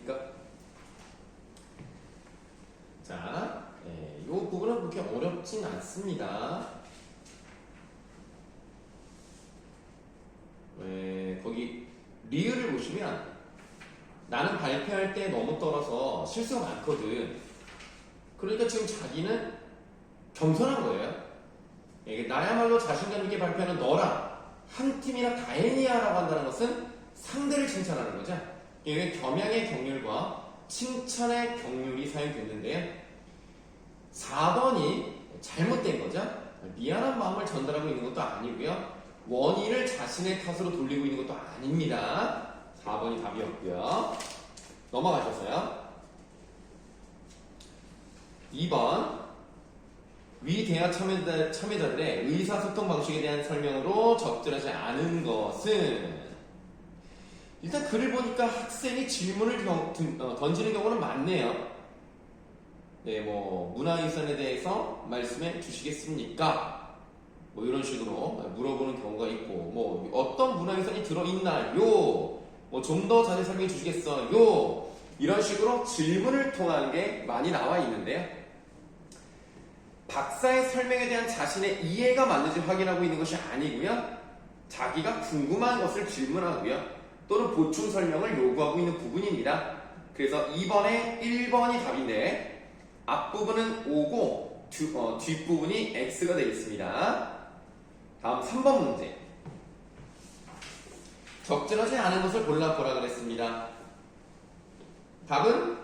되겠습니까? 자, 이 부분은 그렇게 어렵진 않습니다. 거기 리을을 보시면 나는 발표할 때 너무 떨어서 실수가 많거든. 그러니까 지금 자기는 겸손한 거예요. 나야말로 자신감 있게 발표하는 너랑 한 팀이나 다행이야 라고 한다는 것은 상대를 칭찬하는 거죠. 이게 겸양의 경률과 칭찬의 경률이 사용됐는데요. 4번이 잘못된 거죠. 미안한 마음을 전달하고 있는 것도 아니고요. 원인을 자신의 탓으로 돌리고 있는 것도 아닙니다. 4번이 답이었고요. 넘어가셔서요. 2번 위 대화 참여자들의 의사소통 방식에 대한 설명으로 적절하지 않은 것은 일단 글을 보니까 학생이 질문을 던지는 경우는 많네요. 네, 뭐 문화유산에 대해서 말씀해 주시겠습니까? 뭐 이런 식으로 물어보는 경우가 있고, 뭐 어떤 문화유산이 들어있나요? 뭐 좀 더 자세히 설명해 주시겠어요? 이런 식으로 질문을 통한 게 많이 나와 있는데요. 박사의 설명에 대한 자신의 이해가 맞는지 확인하고 있는 것이 아니고요. 자기가 궁금한 것을 질문하고요. 또는 보충 설명을 요구하고 있는 부분입니다. 그래서 2번에 1번이 답인데 앞부분은 O고 뒷부분이 X가 되겠습니다. 다음 3번 문제. 적절하지 않은 것을 골라보라 그랬습니다. 답은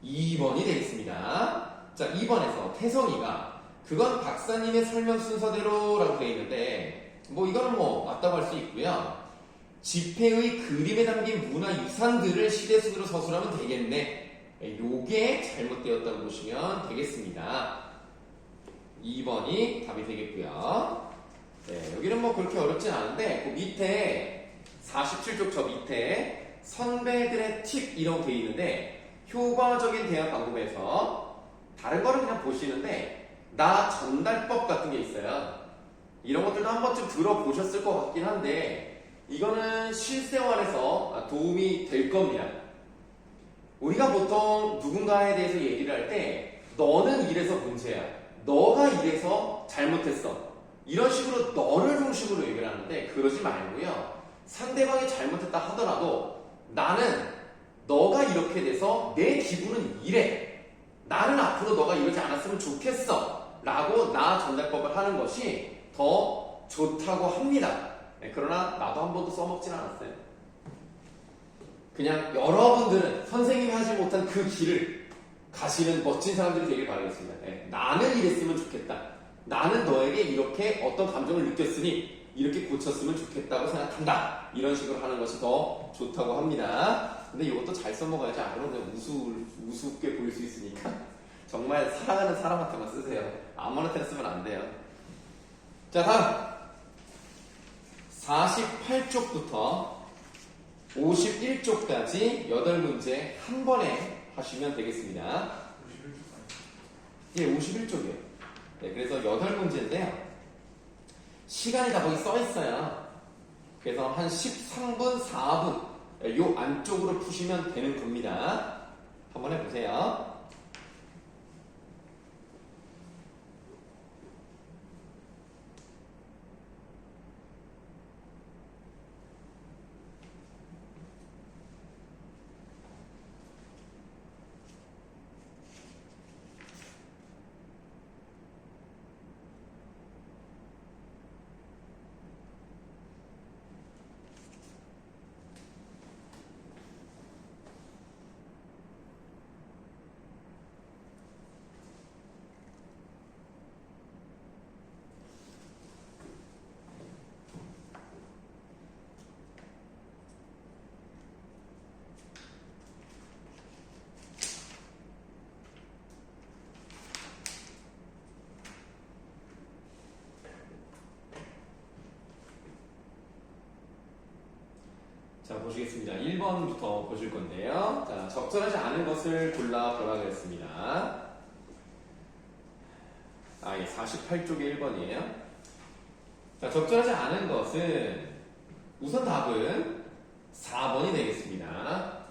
2번이 되겠습니다. 자, 2번에서 태성이가 그건 박사님의 설명 순서대로 라고 되어 있는데 뭐 이거는 뭐 맞다고 할 수 있고요. 지폐의 그림에 담긴 문화유산들을 시대순으로 서술하면 되겠네. 요게 잘못되었다고 보시면 되겠습니다. 2번이 답이 되겠고요. 네, 여기는 뭐 그렇게 어렵진 않은데 그 밑에 47쪽 저 밑에 선배들의 팁 이라고 되어 있는데 효과적인 대화 방법에서 다른 거는 그냥 보시는데 나 전달법 같은 게 있어요. 이런 것들도 한 번쯤 들어보셨을 것 같긴 한데 이거는 실생활에서 도움이 될 겁니다. 우리가 보통 누군가에 대해서 얘기를 할 때 너는 이래서 문제야, 너가 이래서 잘못했어, 이런 식으로 너를 중심으로 얘기를 하는데 그러지 말고요. 상대방이 잘못했다 하더라도 나는 너가 이렇게 돼서 내 기분은 이래, 나는 앞으로 너가 이러지 않았으면 좋겠어 라고 나 전달법을 하는 것이 더 좋다고 합니다. 그러나 나도 한 번도 써먹진 않았어요. 그냥 여러분들은 선생님이 하지 못한 그 길을 가시는 멋진 사람들이 되길 바라겠습니다. 나는 이랬으면 좋겠다, 나는 너에게 이렇게 어떤 감정을 느꼈으니 이렇게 고쳤으면 좋겠다고 생각한다, 이런 식으로 하는 것이 더 좋다고 합니다. 근데 이것도 잘 써먹어야지, 안 그러면 우습게 보일 수 있으니까 정말 사랑하는 사람한테만 쓰세요. 아무한테나 쓰면 안 돼요. 자, 다음 48쪽부터 51쪽까지 8문제 한 번에 하시면 되겠습니다. 51쪽까지? 예, 51쪽이에요. 네, 그래서 8문제인데요. 시간이 다 거기 써 있어요. 그래서 한 13분, 4분 요 안쪽으로 푸시면 되는 겁니다. 한번 해보세요. 자, 보시겠습니다. 1번부터 보실 건데요. 자, 적절하지 않은 것을 골라보라 그랬습니다. 예, 48쪽의 1번이에요. 자, 적절하지 않은 것은 우선 답은 4번이 되겠습니다.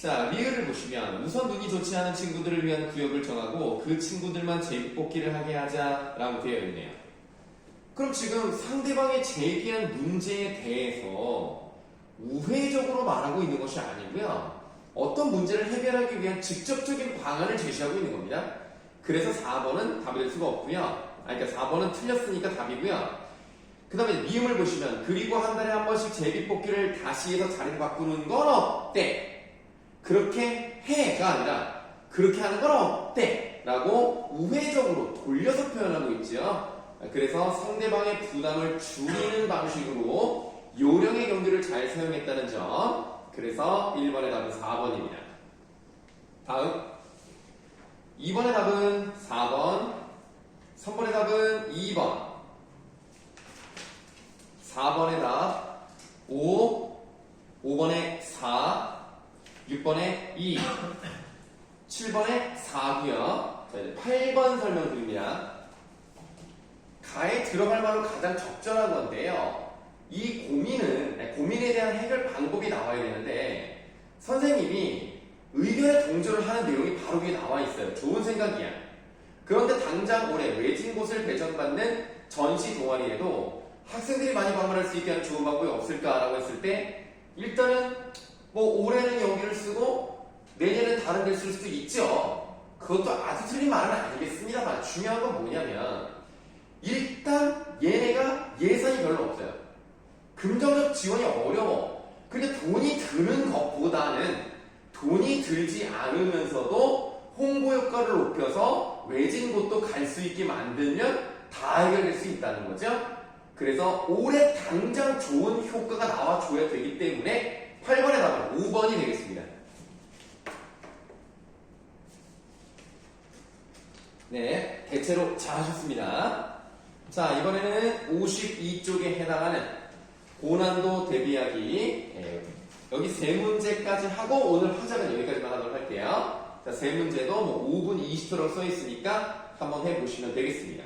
자, 리을을 보시면 우선 눈이 좋지 않은 친구들을 위한 구역을 정하고 그 친구들만 제비뽑기를 하게 하자라고 되어 있네요. 그럼 지금 상대방이 제기한 문제에 대해서 우회적으로 말하고 있는 것이 아니고요. 어떤 문제를 해결하기 위한 직접적인 방안을 제시하고 있는 겁니다. 그래서 4번은 답이 될 수가 없고요. 그러니까 4번은 틀렸으니까 답이고요. 그 다음에 미음을 보시면 그리고 한 달에 한 번씩 제비뽑기를 다시 해서 자리를 바꾸는 건 어때? 그렇게 해가 아니라 그렇게 하는 건 어때? 라고 우회적으로 돌려서 표현하고 있죠. 그래서 상대방의 부담을 줄이는 방식으로 요령의 경계를 잘 사용했다는 점. 그래서 1번의 답은 4번입니다. 다음 2번의 답은 4번, 3번의 답은 2번, 4번의 답 5, 5번의 4, 6번에 2, 7번에 4고요. 자, 이제 8번 설명드립니다. 가에 들어갈 말로 가장 적절한 건데요. 이 고민에 대한 해결 방법이 나와야 되는데 선생님이 의견에 동조를 하는 내용이 바로 위에 나와 있어요. 좋은 생각이야. 그런데 당장 올해 외진 곳을 배정받는 전시 동아리에도 학생들이 많이 방문할 수 있게 하는 좋은 방법이 없을까라고 했을 때 일단은 뭐 올해는 여기를 쓰고 내년엔 다른 데를 쓸 수도 있죠. 그것도 아주 틀린 말은 아니겠습니다만 중요한 건 뭐냐면 일단 얘네가 예산이 별로 없어요. 금전적 지원이 어려워. 그러니까 돈이 드는 것보다는 돈이 들지 않으면서도 홍보 효과를 높여서 외진 곳도 갈 수 있게 만들면 다 해결될 수 있다는 거죠. 그래서 올해 당장 좋은 효과가 나와줘야 되기 때문에 8번의 답은 5번이 되겠습니다. 네, 대체로 잘하셨습니다. 자, 이번에는 52쪽에 해당하는 고난도 대비하기. 여기 세 문제까지 하고 오늘 화작은 여기까지만 하도록 할게요. 자, 세 문제도 뭐 5분 20초라고 써 있으니까 한번 해보시면 되겠습니다.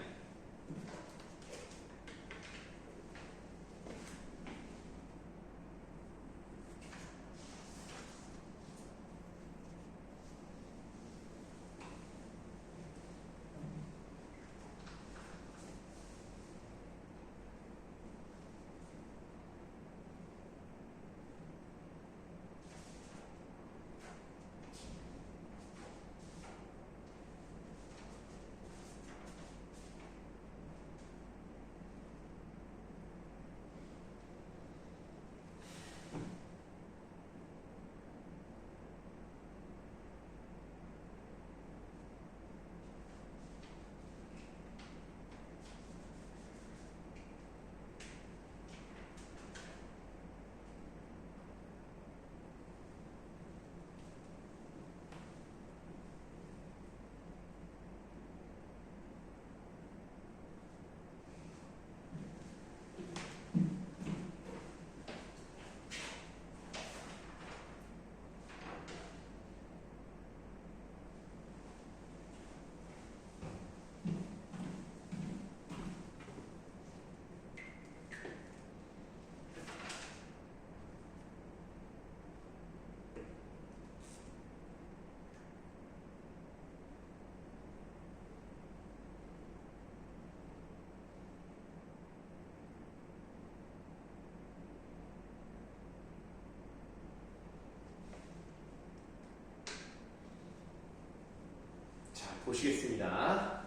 보시겠습니다.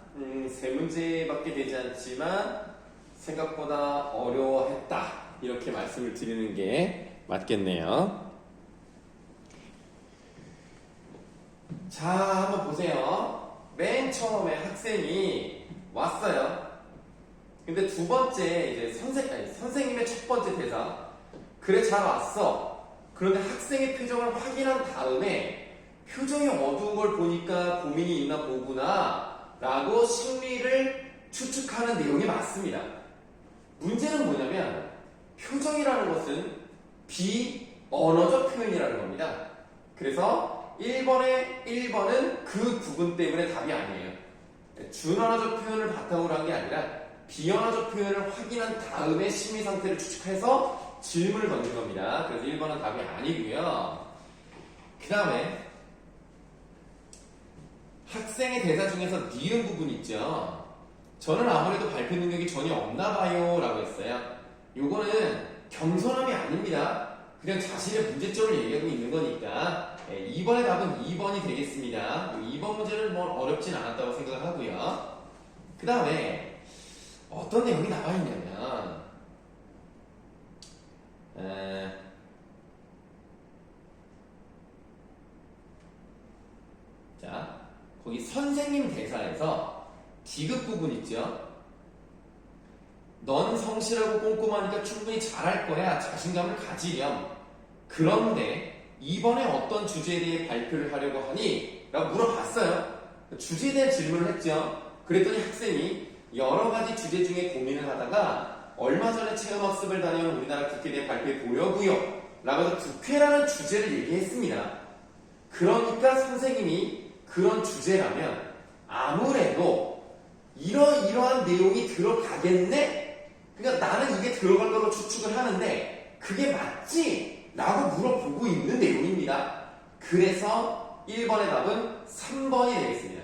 세 문제밖에 되지 않지만 생각보다 어려워했다. 이렇게 말씀을 드리는 게 맞겠네요. 자, 한번 보세요. 맨 처음에 학생이 왔어요. 근데 두 번째 이제 선생님의 첫 번째 대사. 그래, 잘 왔어. 그런데 학생의 표정을 확인한 다음에 표정이 어두운 걸 보니까 고민이 있나 보구나 라고 심리를 추측하는 내용이 맞습니다. 문제는 뭐냐면 표정이라는 것은 비언어적 표현이라는 겁니다. 그래서 1번은 그 부분 때문에 답이 아니에요. 준언어적 표현을 바탕으로 한 게 아니라 비언어적 표현을 확인한 다음에 심리 상태를 추측해서 질문을 던진 겁니다. 그래서 1번은 답이 아니고요. 그 다음에 학생의 대사 중에서 니은 부분 있죠. 저는 아무래도 발표 능력이 전혀 없나 봐요 라고 했어요. 요거는 겸손함이 아닙니다. 그냥 자신의 문제점을 얘기하고 있는 거니까 2번의 답은 2번이 되겠습니다. 2번 문제는 뭐 어렵진 않았다고 생각을 하고요. 그 다음에 어떤 내용이 나와 있냐면 자, 거기 선생님 대사에서 디귿 부분 있죠? 넌 성실하고 꼼꼼하니까 충분히 잘할 거야. 자신감을 가지렴. 그런데 이번에 어떤 주제에 대해 발표를 하려고 하니? 라고 물어봤어요. 주제에 대한 질문을 했죠. 그랬더니 학생이 여러 가지 주제 중에 고민을 하다가 얼마 전에 체험학습을 다녀온 우리나라 국회에 대해 발표해 보려고요. 라고 해서 국회라는 주제를 얘기했습니다. 그러니까 선생님이 그런 주제라면 아무래도 이러이러한 내용이 들어가겠네? 그러니까 나는 이게 들어갈 거로 추측을 하는데 그게 맞지? 라고 물어보고 있는 내용입니다. 그래서 1번의 답은 3번이 되겠습니다.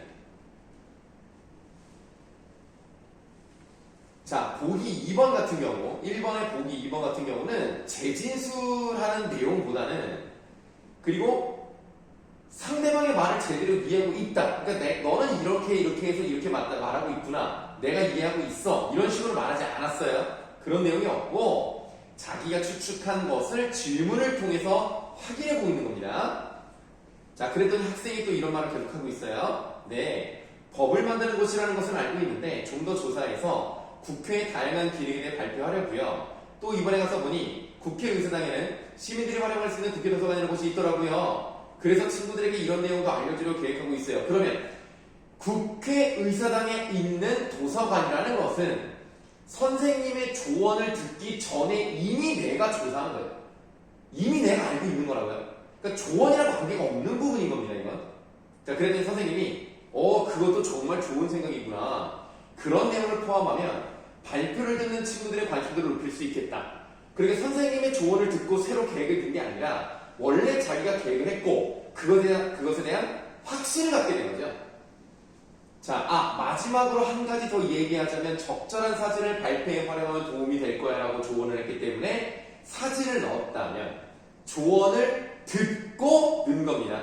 자, 보기 2번 같은 경우 1번의 보기 2번 같은 경우는 재진술하는 내용보다는 그리고 상대방의 말을 제대로 이해하고 있다. 그러니까 너는 이렇게 해서 이렇게 말하고 있구나. 내가 이해하고 있어. 이런 식으로 말하지 않았어요. 그런 내용이 없고 자기가 추측한 것을 질문을 통해서 확인해 보이는 겁니다. 자, 그랬더니 학생이 또 이런 말을 계속하고 있어요. 네, 법을 만드는 곳이라는 것은 알고 있는데 좀 더 조사해서 국회의 다양한 기능에 대해 발표하려고요. 또 이번에 가서 보니 국회의사당에는 시민들이 활용할 수 있는 국회 도서관이라는 곳이 있더라고요. 그래서 친구들에게 이런 내용도 알려주려고 계획하고 있어요. 그러면 국회의사당에 있는 도서관이라는 것은 선생님의 조언을 듣기 전에 이미 내가 조사한 거예요. 이미 내가 알고 있는 거라고요. 그러니까 조언이랑 관계가 없는 부분인 겁니다, 이건. 자, 그랬더니 선생님이 그것도 정말 좋은 생각이구나. 그런 내용을 포함하면 발표를 듣는 친구들의 관심도를 높일 수 있겠다. 그러니까 선생님의 조언을 듣고 새로 계획을 든 게 아니라 원래 자기가 계획을 했고 그것에 대한 확신을 갖게 된 거죠. 자, 마지막으로 한 가지 더 얘기하자면 적절한 사진을 발표에 활용하면 도움이 될 거야 라고 조언을 했기 때문에 사진을 넣었다면 조언을 듣고 넣은 겁니다.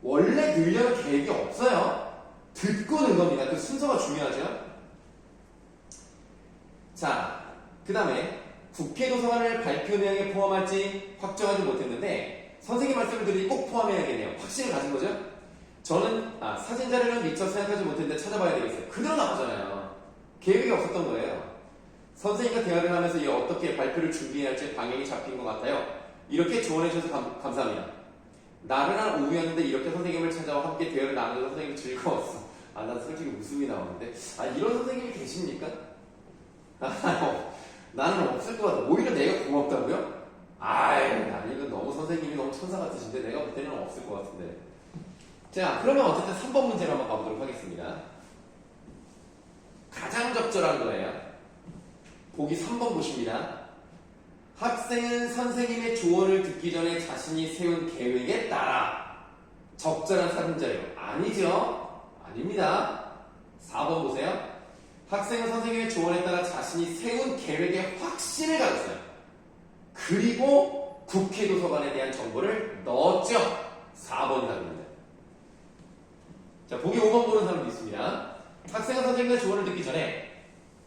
원래 넣으려는 계획이 없어요. 듣고 넣은 겁니다. 그 순서가 중요하죠. 자, 그 다음에 국회 도서관을 발표 내용에 포함할지 확정하지 못했는데 선생님 말씀을 들으니 꼭 포함해야겠네요. 확신을 가진 거죠. 저는 사진 자료는 미처 생각하지 못했는데 찾아봐야 되겠어요. 그대로 나오잖아요. 계획이 없었던 거예요. 선생님과 대화를 하면서 어떻게 발표를 준비해야 할지 방향이 잡힌 것 같아요. 이렇게 조언해 주셔서 감사합니다. 나른한 오후였는데 이렇게 선생님을 찾아와 함께 대화를 나누는 선생님이 즐거웠어. 난 솔직히 웃음이 나오는데 이런 선생님이 계십니까? 나는 없을 것 같아. 오히려 내가 고맙다고요? 나는 이거 너무 선생님이 너무 천사 같으신데 내가 볼 때는 없을 것 같은데. 자, 그러면 어쨌든 3번 문제로 한번 가보도록 하겠습니다. 가장 적절한 거예요. 보기 3번 보십니다. 학생은 선생님의 조언을 듣기 전에 자신이 세운 계획에 따라 적절한 사진자료. 아니죠? 아닙니다. 4번 보세요. 학생은 선생님의 조언에 따라 자신이 세운 계획에 확신을 가졌어요. 그리고 국회 도서관에 대한 정보를 넣었죠. 4번이 답입니다. 자, 보기 5번 보는 사람도 있습니다. 학생은 선생님의 조언을 듣기 전에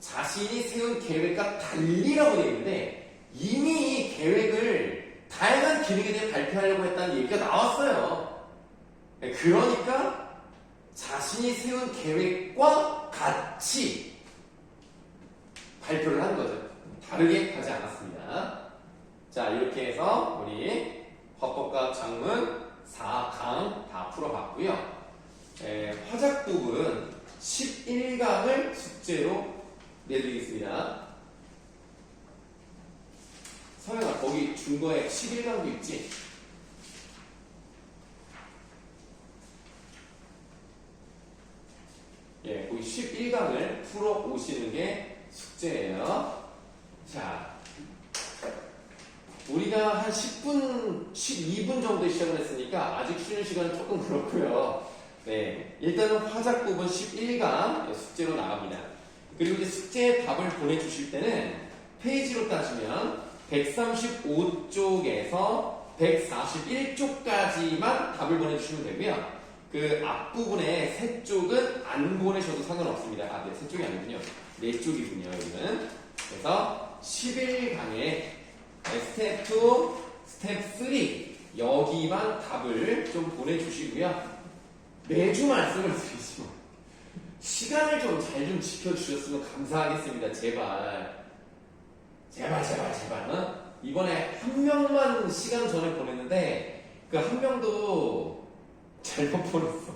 자신이 세운 계획과 달리라고 되어 있는데 이미 이 계획을 다양한 기능에 대해 발표하려고 했다는 얘기가 나왔어요. 그러니까 자신이 세운 계획과 같이 발표를 한 거죠. 다르게 가지 않았습니다. 자, 이렇게 해서 우리 화법과학 작문 4강 다 풀어봤고요. 화작 부분 11강을 숙제로 내드리겠습니다. 서영아, 거기 준 거에 11강도 있지? 거기 11강을 풀어 오시는 게 숙제예요. 자, 우리가 한 10분, 12분 정도 시작을 했으니까 아직 쉬는 시간은 조금 그렇고요. 네, 일단은 화작 부분 11강 숙제로 나갑니다. 그리고 이제 숙제 답을 보내주실 때는 페이지로 따지면 135쪽에서 141쪽까지만 답을 보내주시면 되고요. 그 앞부분에 세 쪽은 안 보내셔도 상관없습니다. 아, 네, 세 쪽이 아니군요. 네 쪽이군요, 여기는. 그래서 11강에 스텝 2, 스텝 3 여기만 답을 좀 보내주시고요. 매주 말씀을 드리지만 시간을 좀 잘 좀 지켜주셨으면 감사하겠습니다. 제발. 어? 이번에 한 명만 시간 전에 보냈는데 그 한 명도 잘못 보냈어.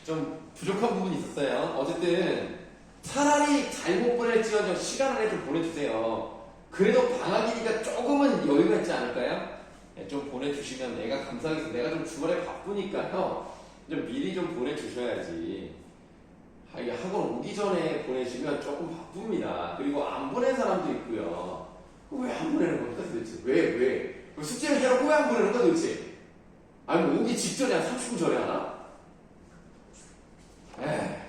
좀 부족한 부분이 있었어요. 어쨌든 차라리 잘못 보낼지언정 시간 안에 좀 보내주세요. 그래도 방학이니까 조금은 여유가 있지 않을까요? 네, 좀 보내주시면 내가 감사하겠습니다. 내가 좀 주말에 바쁘니까요. 좀 미리 좀 보내주셔야지. 이게 학원 오기 전에 보내시면 조금 바쁩니다. 그리고 안 보낸 사람도 있고요. 왜 안 보내는 겁니까 도대체? 왜? 숙제를 해놓고 왜 안 보내는 거야 도대체? 아니 뭐 오기 직전에 한 30분 전에 하나?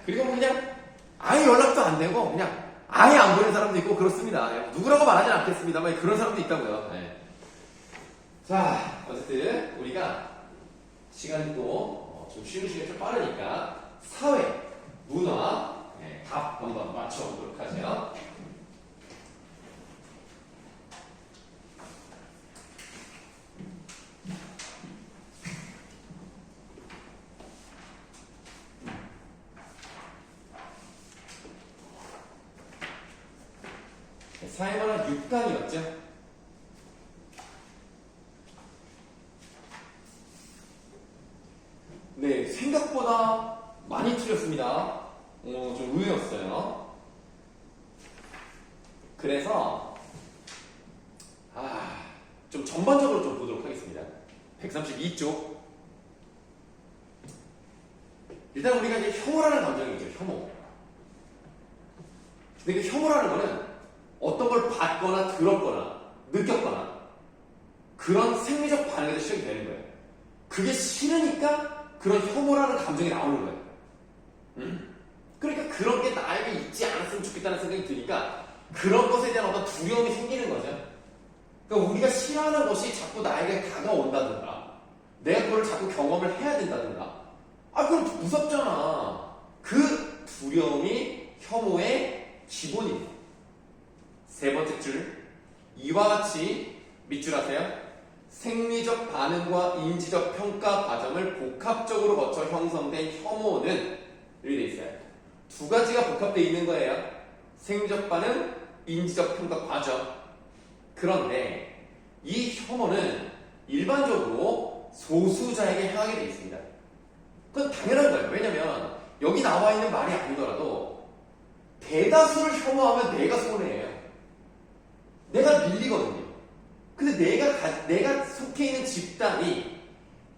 그리고 뭐 그냥 아예 연락도 안 되고 그냥 아예 안 보낸 사람도 있고 그렇습니다. 누구라고 말하진 않겠습니다만 그런 사람도 있다고요. 자, 어쨌든 우리가 시간이 또 좀 쉬는 시간이 좀 빠르니까 사회, 문화, 답 한번 맞춰보도록 하죠. 사회문화 6강이었죠. 네, 생각보다 많이 틀렸습니다. 좀 의외였어요. 그래서 좀 전반적으로 좀 보도록 하겠습니다. 132쪽. 일단 우리가 이제 혐오라는 감정이 있죠. 혐오. 근데 그 혐오라는 거는 어떤 걸 봤거나 들었거나 느꼈거나 그런 생리적 반응에서 시작이 되는 거예요. 그게 싫으니까 그런 혐오라는 감정이 나오는 거예요. 그러니까 그런 게 나에게 있지 않았으면 좋겠다는 생각이 드니까 그런 것에 대한 어떤 두려움이 생기는 거죠. 그러니까 우리가 싫어하는 것이 자꾸 나에게 다가온다든가 내가 그걸 자꾸 경험을 해야 된다든가 그럼 무섭잖아. 그 두려움이 혐오의 기본입니다. 세 번째 줄, 이와 같이 밑줄 하세요. 생리적 반응과 인지적 평가 과정을 복합적으로 거쳐 형성된 혐오는 이렇게 돼 있어요. 두 가지가 복합되어 있는 거예요. 생리적 반응, 인지적 평가 과정. 그런데 이 혐오는 일반적으로 소수자에게 향하게 되어 있습니다. 그건 당연한 거예요. 왜냐면 여기 나와 있는 말이 아니더라도 대다수를 혐오하면 내가 손해예요. 내가 밀리거든요. 근데 내가 속해 있는 집단이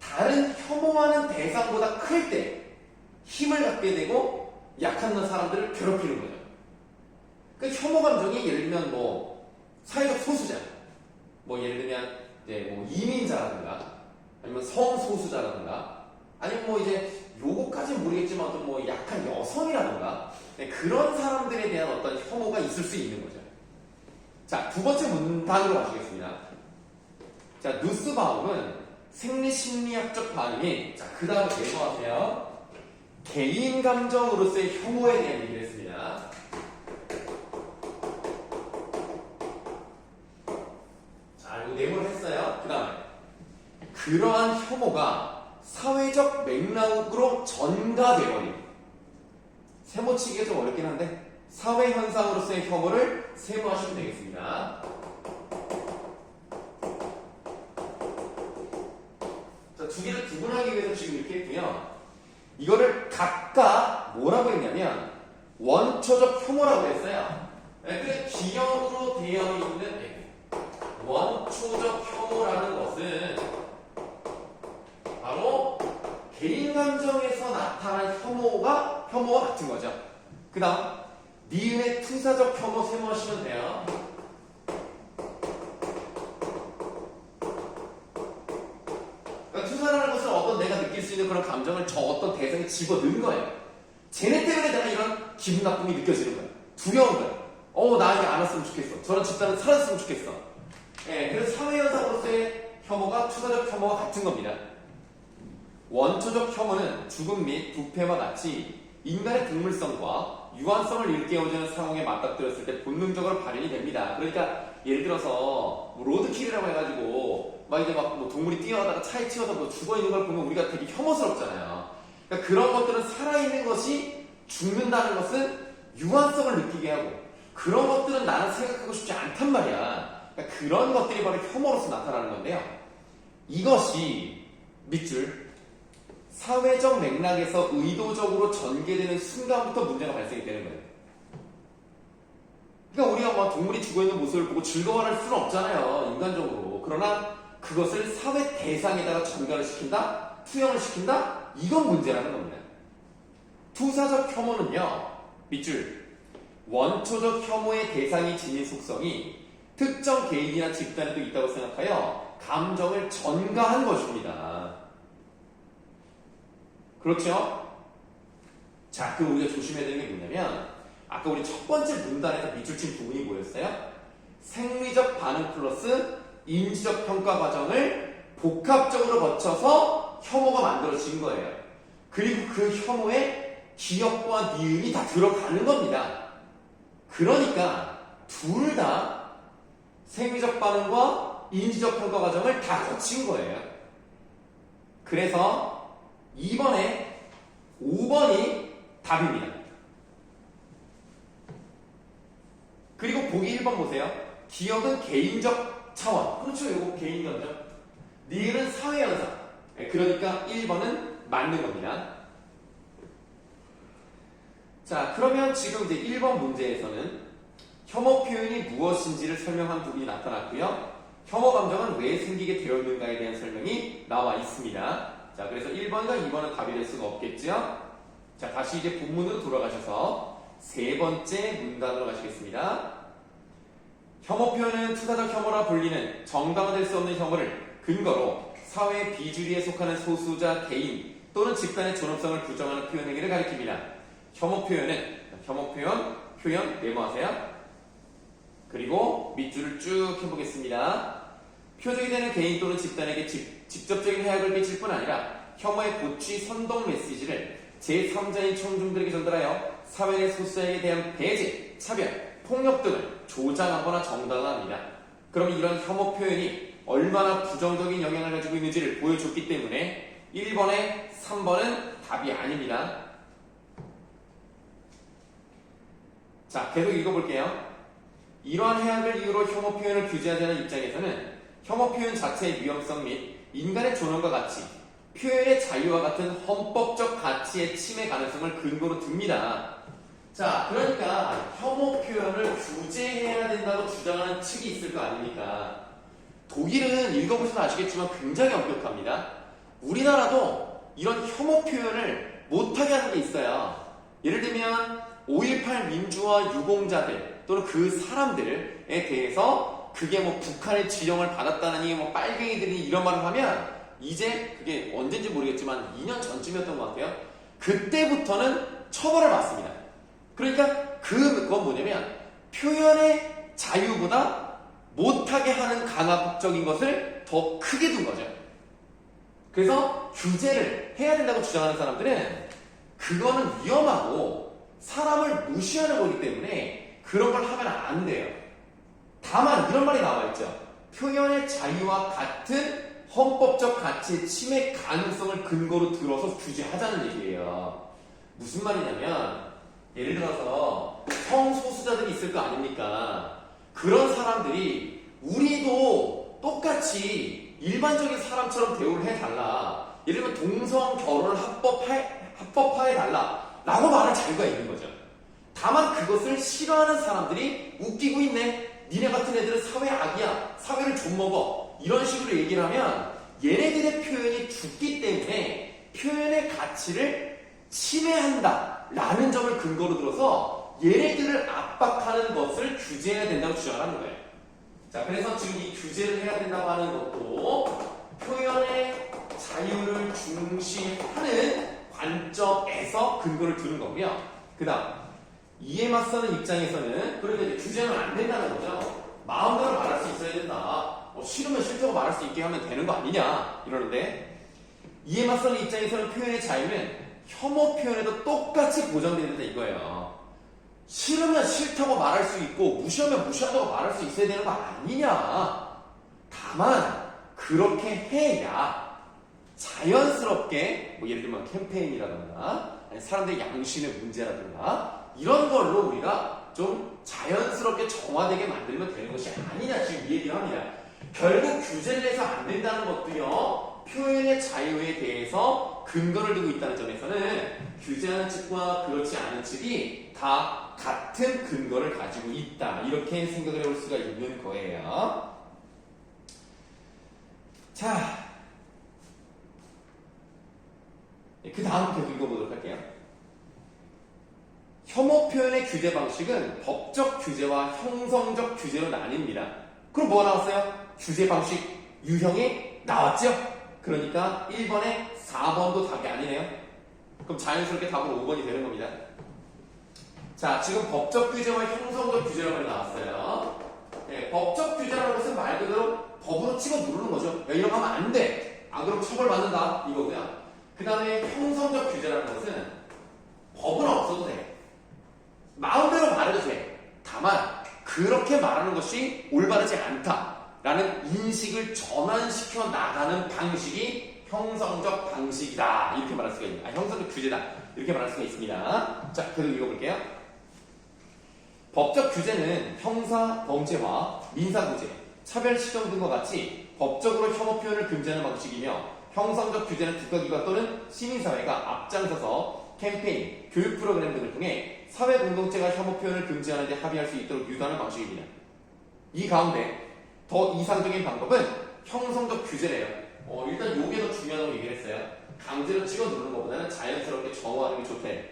다른 혐오하는 대상보다 클 때 힘을 갖게 되고 약한 사람들을 괴롭히는 거죠. 그 혐오 감정이 예를 들면 뭐 사회적 소수자, 뭐 예를 들면 이제 뭐 이민자라든가 아니면 성소수자라든가 아니면 뭐 이제 요거까지는 모르겠지만 어떤 뭐 약한 여성이라든가 그런 사람들에 대한 어떤 혐오가 있을 수 있는 거죠. 자, 두 번째 문단으로 가시겠습니다. 자, 누스바움은 생리심리학적 반응인, 자, 그 다음에 메모하세요. 개인 감정으로서의 혐오에 대한 얘기를 했습니다. 자, 이거 메모를 했어요. 그 다음에 그러한 혐오가 사회적 맥락으로 전가되어버린, 세모치기가 좀 어렵긴 한데 사회 현상으로서의 혐오를 세모하시면 되겠습니다. 자, 두 개를 구분하기 위해서 지금 이렇게 했고요. 이거를 각각 뭐라고 했냐면 원초적 혐오라고 했어요. 그래 기형으로 되어 있는 원초적 혐오라는 것은 바로 개인 감정에서 나타난 혐오와 같은 거죠. 그 다음 니은의 투사적 혐오 세모하시면 돼요. 느낄 수 있는 그런 감정을 저 어떤 대상에 집어넣은 거예요. 쟤네 때문에 내가 이런 기분 나쁨이 느껴지는 거야. 두려운 거야. 나 이게 안 왔으면 좋겠어. 저런 집단은 사라졌으면 좋겠어. 예, 그래서 사회현상으로서의 혐오가 투사적 혐오와 같은 겁니다. 원초적 혐오는 죽음 및 부패와 같이 인간의 동물성과 유한성을 일깨워주는 상황에 맞닥뜨렸을 때 본능적으로 발현이 됩니다. 그러니까 예를 들어서 뭐 로드킬이라고 해가지고 막 이제 뭐 동물이 뛰어가다가 차에 치여서 뭐 죽어있는 걸 보면 우리가 되게 혐오스럽잖아요. 그러니까 그런 것들은 살아있는 것이 죽는다는 것은 유한성을 느끼게 하고 그런 것들은 나는 생각하고 싶지 않단 말이야. 그러니까 그런 것들이 바로 혐오로서 나타나는 건데요. 이것이 밑줄 사회적 맥락에서 의도적으로 전개되는 순간부터 문제가 발생이 되는 거예요. 그러니까 우리가 막 동물이 죽어있는 모습을 보고 즐거워할 수는 없잖아요. 인간적으로. 그러나 그것을 사회 대상에다가 전가를 시킨다? 투영을 시킨다? 이건 문제라는 겁니다. 투사적 혐오는요. 밑줄 원초적 혐오의 대상이 지닌 속성이 특정 개인이나 집단에도 있다고 생각하여 감정을 전가한 것입니다. 그렇죠? 자, 그럼 우리가 조심해야 되는 게 뭐냐면 아까 우리 첫 번째 문단에서 밑줄 친 부분이 뭐였어요? 생리적 반응 플러스 인지적 평가 과정을 복합적으로 거쳐서 혐오가 만들어진 거예요. 그리고 그 혐오에 기억과 니은이 다 들어가는 겁니다. 그러니까 둘 다 생리적 반응과 인지적 평가 과정을 다 거친 거예요. 그래서 2번에 5번이 답입니다. 그리고 보기 1번 보세요. 기억은 개인적 차원. 그렇죠. 이거 개인 감정. 니은은 사회현상. 그러니까 1번은 맞는 겁니다. 자, 그러면 지금 이제 1번 문제에서는 혐오 표현이 무엇인지를 설명한 부분이 나타났고요. 혐오 감정은 왜 생기게 되었는가에 대한 설명이 나와 있습니다. 자, 그래서 1번과 2번은 답이 될 수가 없겠죠? 자, 다시 이제 본문으로 돌아가셔서 세 번째 문단으로 가시겠습니다. 혐오 표현은 투사적 혐오라 불리는 정당화될 수 없는 혐오를 근거로 사회 비주류에 속하는 소수자 개인 또는 집단의 존엄성을 부정하는 표현 행위를 가리킵니다. 혐오 표현은 표현 메모하세요. 그리고 밑줄을 쭉 해보겠습니다. 표적이 되는 개인 또는 집단에게 직접적인 해악을 끼칠 뿐 아니라 혐오의 고취 선동 메시지를 제3자인 청중들에게 전달하여 사회 내 소수자에게 대한 배제, 차별, 폭력 등을 조장하거나 정당화합니다. 그럼 이런 혐오 표현이 얼마나 부정적인 영향을 가지고 있는지를 보여줬기 때문에 1번에 3번은 답이 아닙니다. 자, 계속 읽어볼게요. 이러한 해악을 이유로 혐오 표현을 규제하자는 입장에서는 혐오 표현 자체의 위험성 및 인간의 존엄과 같이 표현의 자유와 같은 헌법적 가치의 침해 가능성을 근거로 듭니다. 자, 그러니까 혐오 표현을 규제해야 된다고 주장하는 측이 있을 거 아닙니까? 독일은 읽어보시면 아시겠지만 굉장히 엄격합니다. 우리나라도 이런 혐오 표현을 못하게 하는 게 있어요. 예를 들면 5.18 민주화 유공자들 또는 그 사람들에 대해서 그게 뭐 북한의 지령을 받았다느니 뭐 빨갱이들이 이런 말을 하면 이제 그게 언젠지 모르겠지만 2년 전쯤이었던 것 같아요. 그때부터는 처벌을 받습니다. 그러니까 그건 뭐냐면 표현의 자유보다 못하게 하는 강압적인 것을 더 크게 둔 거죠. 그래서 규제를 해야 된다고 주장하는 사람들은 그거는 위험하고 사람을 무시하는 거기 때문에 그런 걸 하면 안 돼요. 다만 이런 말이 나와 있죠. 표현의 자유와 같은 헌법적 가치의 침해 가능성을 근거로 들어서 규제하자는 얘기예요. 무슨 말이냐면 예를 들어서 성소수자들이 있을 거 아닙니까? 그런 사람들이 우리도 똑같이 일반적인 사람처럼 대우를 해달라. 예를 들면 동성 결혼을 합법화해달라 라고 말할 자유가 있는 거죠. 다만 그것을 싫어하는 사람들이 웃기고 있네. 니네 같은 애들은 사회 악이야. 사회를 좀먹어. 이런 식으로 얘기를 하면 얘네들의 표현이 죽기 때문에 표현의 가치를 침해한다 라는 점을 근거로 들어서 얘네들을 압박하는 것을 규제해야 된다고 주장하는 거예요. 자, 그래서 지금 이 규제를 해야 된다고 하는 것도 표현의 자유를 중시해야 근거를 두는 거고요. 그 다음 이에 맞서는 입장에서는 그러니까 이제 규제는 안 된다는 거죠. 마음대로 말할 수 있어야 된다. 싫으면 싫다고 말할 수 있게 하면 되는 거 아니냐 이러는데, 이에 맞서는 입장에서는 표현의 자유는 혐오 표현에도 똑같이 보장되야 된다 이거예요. 싫으면 싫다고 말할 수 있고 무시하면 무시하다고 말할 수 있어야 되는 거 아니냐. 다만 그렇게 해야 자연스럽게 뭐 예를 들면 캠페인이라든가 아니 사람들의 양심의 문제라든가 이런 걸로 우리가 좀 자연스럽게 정화되게 만들면 되는 것이 아니냐 지금 이 얘기를 합니다. 결국 규제를 해서 안 된다는 것도요, 표현의 자유에 대해서 근거를 두고 있다는 점에서는 규제하는 측과 그렇지 않은 측이 다 같은 근거를 가지고 있다, 이렇게 생각을 해볼 수가 있는 거예요. 자, 그 다음 계속 읽어보도록 할게요. 혐오 표현의 규제 방식은 법적 규제와 형성적 규제로 나뉩니다. 그럼 뭐가 나왔어요? 규제 방식 유형이 나왔죠? 그러니까 1번에 4번도 답이 아니네요. 그럼 자연스럽게 답은 5번이 되는 겁니다. 자, 지금 법적 규제와 형성적 규제라고 나왔어요. 네, 법적 규제라는 것은 말 그대로 법으로 찍어 누르는 거죠. 야, 이런 거 하면 안 돼. 안 그러면 처벌받는다. 이거고요. 그 다음에 형성적 규제라는 것은 법은 없어도 돼. 마음대로 말해도 돼. 다만 그렇게 말하는 것이 올바르지 않다라는 인식을 전환시켜 나가는 방식이 형성적 방식이다, 이렇게 말할 수가 있습니다. 형성적 규제다, 이렇게 말할 수가 있습니다. 자, 그래도 읽어볼게요. 법적 규제는 형사 범죄와 민사 구제, 차별 시정 등과 같이 법적으로 혐오 표현을 금지하는 방식이며, 형성적 규제는 국가기관 또는 시민사회가 앞장서서 캠페인, 교육 프로그램 등을 통해 사회 공동체가 혐오 표현을 금지하는 데 합의할 수 있도록 유도하는 방식입니다. 이 가운데 더 이상적인 방법은 형성적 규제래요. 일단 요게 더 중요하다고 얘기를 했어요. 강제로 찍어 누르는 것보다는 자연스럽게 정화하는 게 좋대.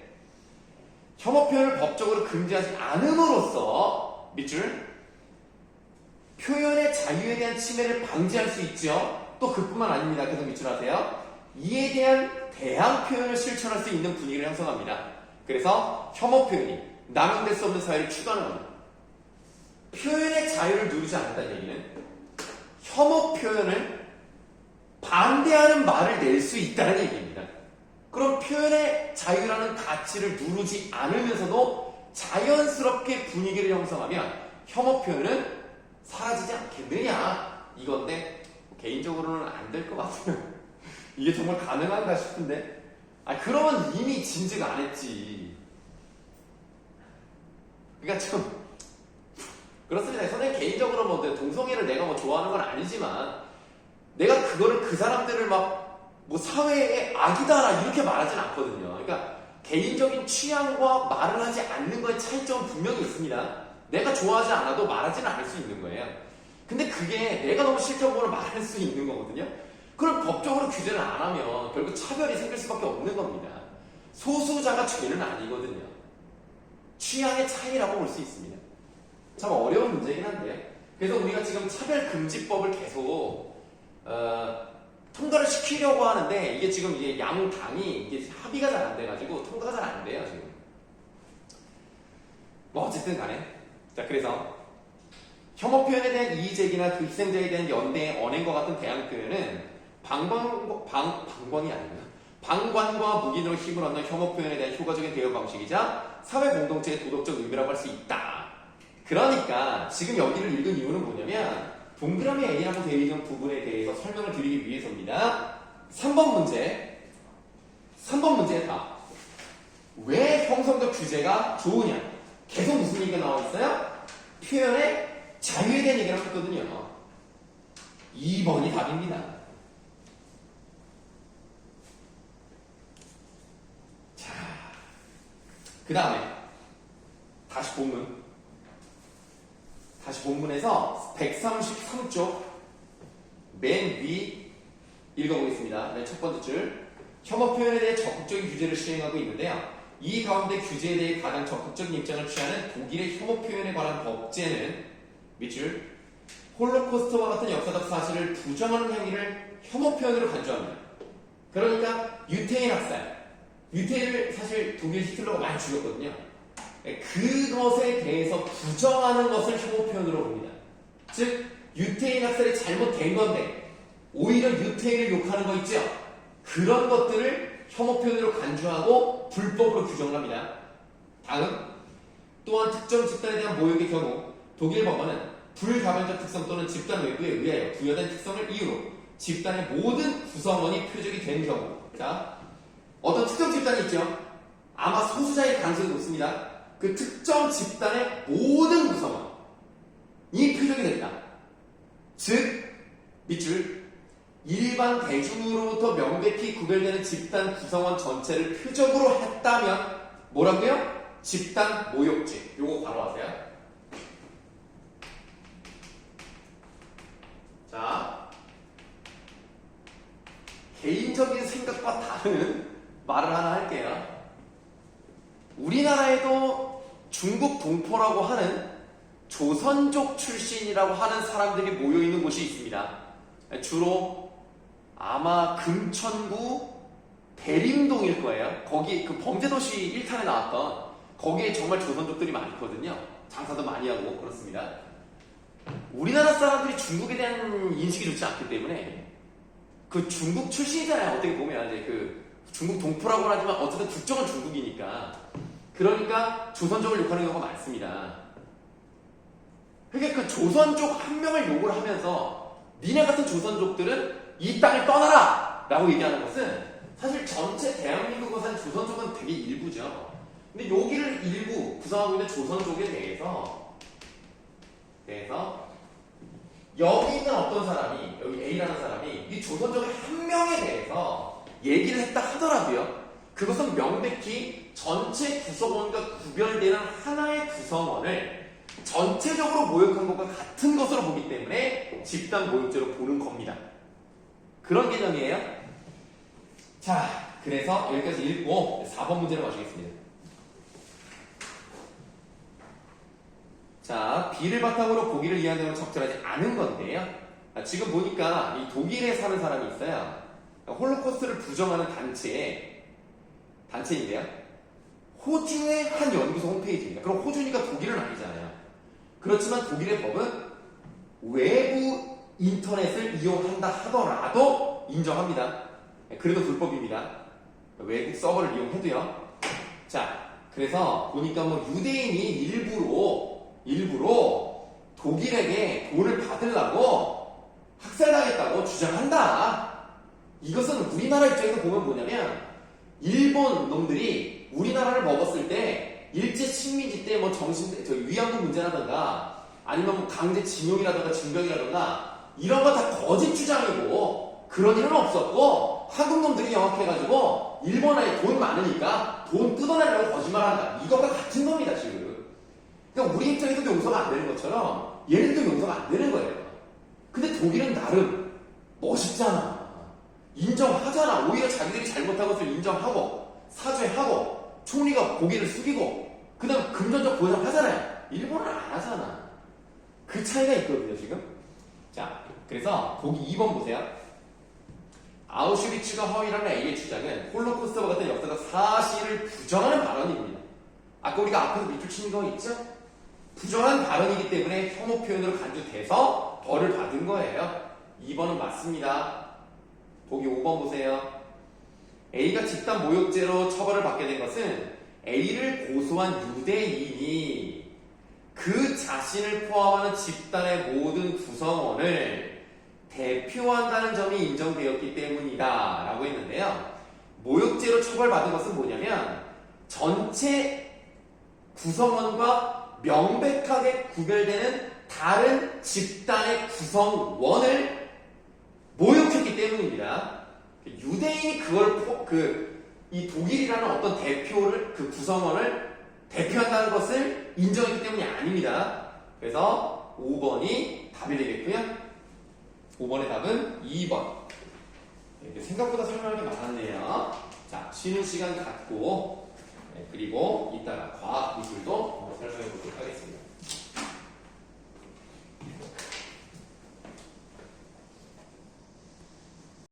혐오 표현을 법적으로 금지하지 않음으로써 밑줄 표현의 자유에 대한 침해를 방지할 수 있죠. 또 그뿐만 아닙니다. 계속 밑줄 하세요. 이에 대한 대항 표현을 실천할 수 있는 분위기를 형성합니다. 그래서 혐오 표현이 남용될 수 없는 사회를 추구하는 겁니다. 표현의 자유를 누르지 않는다는 얘기는 혐오 표현을 반대하는 말을 낼 수 있다는 얘기입니다. 그럼 표현의 자유라는 가치를 누르지 않으면서도 자연스럽게 분위기를 형성하면 혐오 표현은 사라지지 않겠느냐, 이건데 개인적으로는 안 될 것 같아요. 이게 정말 가능한가 싶은데, 그러면 이미 진즉 안 했지. 그러니까 좀 그렇습니다. 선생님 개인적으로 뭐 동성애를 내가 뭐 좋아하는 건 아니지만 내가 그거를 그 사람들을 막 뭐 사회의 악이다라 이렇게 말하진 않거든요. 그러니까 개인적인 취향과 말을 하지 않는 거에 차이점은 분명히 있습니다. 내가 좋아하지 않아도 말하지는 않을 수 있는 거예요. 근데 그게 내가 너무 싫다고 말할 수 있는 거거든요. 그럼 법적으로 규제를 안 하면 결국 차별이 생길 수밖에 없는 겁니다. 소수자가 죄는 아니거든요. 취향의 차이라고 볼 수 있습니다. 참 어려운 문제긴 한데, 그래서 우리가 지금 차별금지법을 계속 통과를 시키려고 하는데, 이게 지금 이게 양 당이 이게 합의가 잘 안 돼가지고 통과가 잘 안 돼요 지금. 뭐 어쨌든 간에, 자, 그래서 혐오 표현에 대한 이의 제기나 그 희생자에 대한 연대의 언행과 같은 대항 표현은 방관이 아니구나. 방관과 무기로 힘을 얻는 혐오 표현에 대한 효과적인 대응 방식이자 사회 공동체의 도덕적 의미라고 할 수 있다. 그러니까 지금 여기를 읽은 이유는 뭐냐면 동그라미 A라고 되어 있는 부분에 대해서 설명을 드리기 위해서입니다. 3번 문제의 답. 왜 형성적 규제가 좋으냐? 계속 무슨 얘기가 나와 있어요? 표현의 자유에 대한 얘기를 하고 있거든요. 2번이 답입니다. 자, 그 다음에 다시 본문에서 133쪽 맨 위 읽어보겠습니다. 맨 첫 번째 줄. 혐오 표현에 대해 적극적인 규제를 시행하고 있는데요. 이 가운데 규제에 대해 가장 적극적인 입장을 취하는 독일의 혐오 표현에 관한 법제는 밑줄 홀로코스트와 같은 역사적 사실을 부정하는 행위를 혐오 표현으로 간주합니다. 그러니까 유태인 학살, 유태인을 사실 독일 히틀러가 많이 죽였거든요. 그것에 대해서 부정하는 것을 혐오 표현으로 봅니다. 즉 유태인 학살이 잘못된 건데 오히려 유태인을 욕하는 거 있죠? 그런 것들을 혐오 표현으로 간주하고 불법으로 규정을 합니다. 다음, 또한 특정 집단에 대한 모욕의 경우 독일 법원은 불가변적 특성 또는 집단 외부에 의하여 부여된 특성을 이유로 집단의 모든 구성원이 표적이 된 경우, 자, 어떤 특정 집단이 있죠? 아마 소수자의 가능성이 높습니다. 그 특정 집단의 모든 구성원이 표적이 됐다. 즉, 밑줄, 일반 대중으로부터 명백히 구별되는 집단 구성원 전체를 표적으로 했다면 뭐라고요? 집단 모욕죄. 요거 바로 하세요. 자, 개인적인 생각과 다른 말을 하나 할게요. 우리나라에도 중국 동포라고 하는 조선족 출신이라고 하는 사람들이 모여있는 곳이 있습니다. 주로 아마 금천구 대림동일 거예요. 거기 그 범죄도시 1탄에 나왔던 거기에 정말 조선족들이 많거든요. 장사도 많이 하고 그렇습니다. 우리나라 사람들이 중국에 대한 인식이 좋지 않기 때문에 그 중국 출신이잖아요. 어떻게 보면 이제 그 중국 동포라고는 하지만 어쨌든 국적은 중국이니까. 그러니까 조선족을 욕하는 경우가 많습니다. 그러니까 그 조선족 한 명을 욕을 하면서 니네 같은 조선족들은 이 땅을 떠나라! 라고 얘기하는 것은 사실 전체 대한민국에 사는 조선족은 되게 일부죠. 근데 여기를 일부 구성하고 있는 조선족에 대해서 여기 있는 어떤 사람이, 여기 A라는 사람이 이 조선족의 한 명에 대해서 얘기를 했다 하더라도요. 그것은 명백히 전체 구성원과 구별되는 하나의 구성원을 전체적으로 모욕한 것과 같은 것으로 보기 때문에 집단 모욕죄로 보는 겁니다. 그런 개념이에요. 자, 그래서 여기까지 읽고 4번 문제로 마치겠습니다. 자, B를 바탕으로 보기를 이해하는 대로 적절하지 않은 건데요. 지금 보니까 이 독일에 사는 사람이 있어요. 홀로코스트를 부정하는 단체인데요. 호주의 한 연구소 홈페이지입니다. 그럼 호주니까 독일은 아니잖아요. 그렇지만 독일의 법은 외부 인터넷을 이용한다 하더라도 인정합니다. 그래도 불법입니다. 외국 서버를 이용해도요. 자, 그래서 보니까 뭐 유대인이 일부러 독일에게 돈을 받으려고 학살당했다고 주장한다. 이것은 우리나라 입장에서 보면 뭐냐면 일본 놈들이 우리나라를 먹었을 때 일제 식민지 때 뭐 위안부 문제라든가 아니면 뭐 강제징용이라든가 징병이라든가 이런 거 다 거짓 주장이고 그런 일은 없었고 한국 놈들이 영악해가지고 일본에 돈 많으니까 돈 뜯어내려고 거짓말한다. 이것과 같은 겁니다 지금. 그러니까 우리 입장에서도 용서가 안 되는 것처럼 얘네들도 용서가 안 되는 거예요. 근데 독일은 나름 멋있잖아. 인정하잖아. 오히려 자기들이 잘못한 것을 인정하고 사죄하고 총리가 고개를 숙이고 그 다음 금전적 보상하잖아요. 일본은 안 하잖아. 그 차이가 있거든요 지금. 자, 그래서 보기 2번 보세요. 아우슈비츠가 허위라는 A의 주장은 홀로코스트와 같은 역사적 사실을 부정하는 발언입니다. 아까 우리가 앞에서 밑줄 친 거 있죠? 부정한 발언이기 때문에 혐오 표현으로 간주돼서 벌을 받은 거예요. 2번은 맞습니다. 보기 5번 보세요. A가 집단 모욕죄로 처벌을 받게 된 것은 A를 고소한 유대인이 그 자신을 포함하는 집단의 모든 구성원을 대표한다는 점이 인정되었기 때문이다 라고 했는데요. 모욕죄로 처벌받은 것은 뭐냐면 전체 구성원과 명백하게 구별되는 다른 집단의 구성원을 모욕했기 때문입니다. 유대인이 이 독일이라는 어떤 대표를, 그 구성원을 대표한다는 것을 인정했기 때문이 아닙니다. 그래서 5번이 답이 되겠고요. 5번의 답은 2번. 생각보다 설명할 게 많았네요. 자, 쉬는 시간 갖고, 그리고 이따가 과학 기술도 설명해 보도록 하겠습니다.